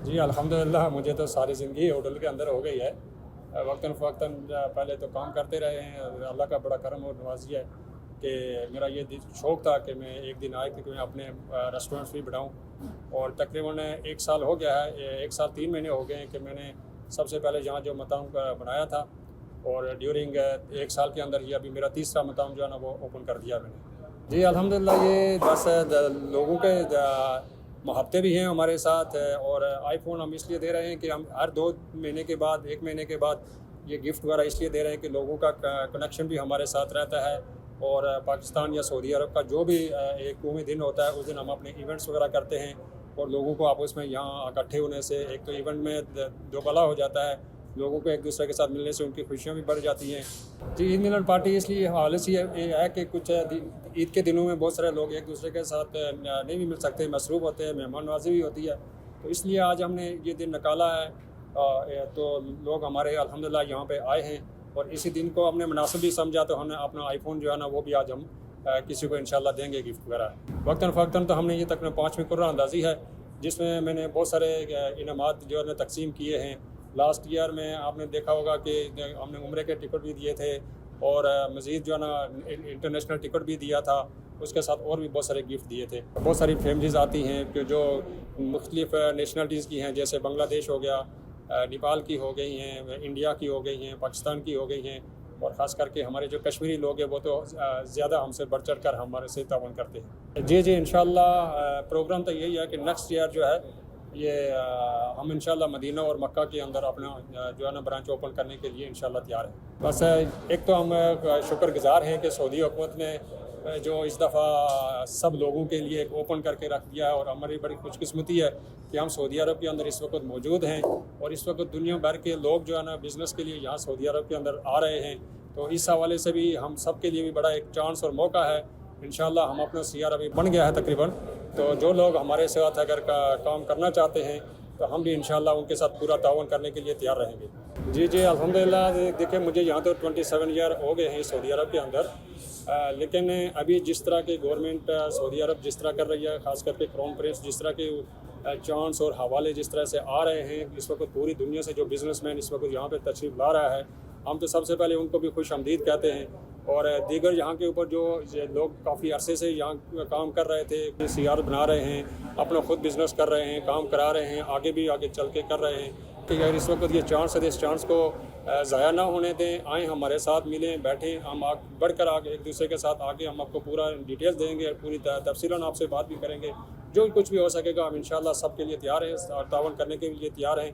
جی الحمدللہ مجھے تو ساری زندگی ہوٹل کے اندر ہو گئی ہے۔ وقتاً فوقتاً پہلے تو کام کرتے رہے ہیں، اللہ کا بڑا کرم اور نوازی ہے کہ میرا یہ شوق تھا کہ میں ایک دن آئے کہ میں اپنے ریسٹورینٹس بھی بڑھاؤں، اور تقریباً 1 سال ہو گیا ہے، 1 سال 3 مہینے ہو گئے ہیں کہ میں نے سب سے پہلے جہاں جو مطعم بنایا تھا، اور ڈیورنگ 1 سال کے اندر یہ ابھی میرا تیسرا مطعم جو ہے نا وہ اوپن کر دیا میں نے۔ جی الحمدللہ یہ بس لوگوں کے محبتیں بھی ہیں ہمارے ساتھ، اور آئی فون ہم اس لیے دے رہے ہیں کہ ہم ہر 2 مہینے کے بعد 1 مہینے کے بعد یہ گفٹ وغیرہ اس لیے دے رہے ہیں کہ لوگوں کا کنیکشن بھی ہمارے ساتھ رہتا ہے، اور پاکستان یا سعودی عرب کا جو بھی ایک قومی دن ہوتا ہے اس دن ہم اپنے ایونٹس وغیرہ کرتے ہیں، اور لوگوں کو آپس میں یہاں اکٹھے ہونے سے ایک تو ایونٹ میں دو بھلا ہو جاتا ہے، لوگوں کو ایک دوسرے کے ساتھ ملنے سے ان کی خوشیاں بھی بڑھ جاتی ہیں۔ جی عید ملن پارٹی اس لیے حوالے سے یہ ہے کہ کچھ عید کے دنوں میں بہت سارے لوگ ایک دوسرے کے ساتھ نہیں بھی مل سکتے، مصروف ہوتے ہیں، مہمان نوازی بھی ہوتی ہے، تو اس لیے آج ہم نے یہ دن نکالا ہے، تو لوگ ہمارے الحمدللہ یہاں پہ آئے ہیں، اور اسی دن کو ہم نے مناسب بھی سمجھا تو ہم نے اپنا آئی فون جو ہے نا وہ بھی آج ہم کسی کو انشاءاللہ دیں گے گفٹ وغیرہ۔ وقتاً فوقتاً تو ہم نے یہ تقریباً 5ویں قرآن اندازی ہے، جس میں نے بہت سارے انعامات جو ہے تقسیم کیے ہیں۔ لاسٹ ایئر میں آپ نے دیکھا ہوگا کہ ہم نے عمرے کے ٹکٹ بھی دیے تھے، اور مزید جو ہے نا انٹرنیشنل ٹکٹ بھی دیا تھا، اس کے ساتھ اور بھی بہت سارے گفٹ دیے تھے۔ بہت ساری فیملیز آتی ہیں کہ جو مختلف نیشنلٹیز کی ہیں، جیسے بنگلہ دیش ہو گیا، نیپال کی ہو گئی ہیں، انڈیا کی ہو گئی ہیں، پاکستان کی ہو گئی ہیں، اور خاص کر کے ہمارے جو کشمیری لوگ ہیں وہ تو زیادہ ہم سے بڑھ چڑھ کر ہمارے سے تعاون کرتے ہیں۔ جی انشاءاللہ پروگرام تو یہی ہے کہ نیکسٹ ایئر جو ہے یہ ہم انشاءاللہ مدینہ اور مکہ کے اندر اپنا جو ہے نا برانچ اوپن کرنے کے لیے انشاءاللہ تیار ہیں۔ بس ایک تو ہم شکر گزار ہیں کہ سعودی حکومت نے جو اس دفعہ سب لوگوں کے لیے ایک اوپن کر کے رکھ دیا ہے، اور ہماری بڑی خوش قسمتی ہے کہ ہم سعودی عرب کے اندر اس وقت موجود ہیں، اور اس وقت دنیا بھر کے لوگ جو ہے نا بزنس کے لیے یہاں سعودی عرب کے اندر آ رہے ہیں، تو اس حوالے سے بھی ہم سب کے لیے بھی بڑا ایک چانس اور موقع ہے۔ انشاءاللہ ہم اپنا سیار ابھی بن گیا ہے تقریباً، تو جو لوگ ہمارے ساتھ اگر کام کرنا چاہتے ہیں تو ہم بھی انشاءاللہ ان کے ساتھ پورا تعاون کرنے کے لیے تیار رہیں گے۔ جی الحمدللہ دیکھیں مجھے یہاں تو 27 ایئر ہو گئے ہیں سعودی عرب کے اندر، لیکن ابھی جس طرح کے گورنمنٹ سعودی عرب جس طرح کر رہی ہے، خاص کر کے کرون پرنس جس طرح کے چانس اور حوالے جس طرح سے آ رہے ہیں، اس وقت پوری دنیا سے جو بزنس مین اس وقت یہاں پہ تشریف لا رہا ہے، ہم تو سب سے پہلے ان کو بھی خوش آمدید کہتے ہیں، اور دیگر یہاں کے اوپر جو لوگ کافی عرصے سے یہاں کام کر رہے تھے، سیار بنا رہے ہیں، اپنا خود بزنس کر رہے ہیں، کام کرا رہے ہیں، آگے بھی آگے چل کے کر رہے ہیں، کہ اگر اس وقت یہ چانس ہے اس چانس کو ضائع نہ ہونے دیں، آئیں ہمارے ساتھ ملیں، بیٹھیں، ہم بڑھ کر آگے ایک دوسرے کے ساتھ آگے ہم آپ کو پورا ڈیٹیلز دیں گے، پوری تفصیلاً آپ سے بات بھی کریں گے، جو کچھ بھی ہو سکے گا ہم انشاءاللہ سب کے لیے تیار ہیں اور تعاون کرنے کے لیے تیار ہیں۔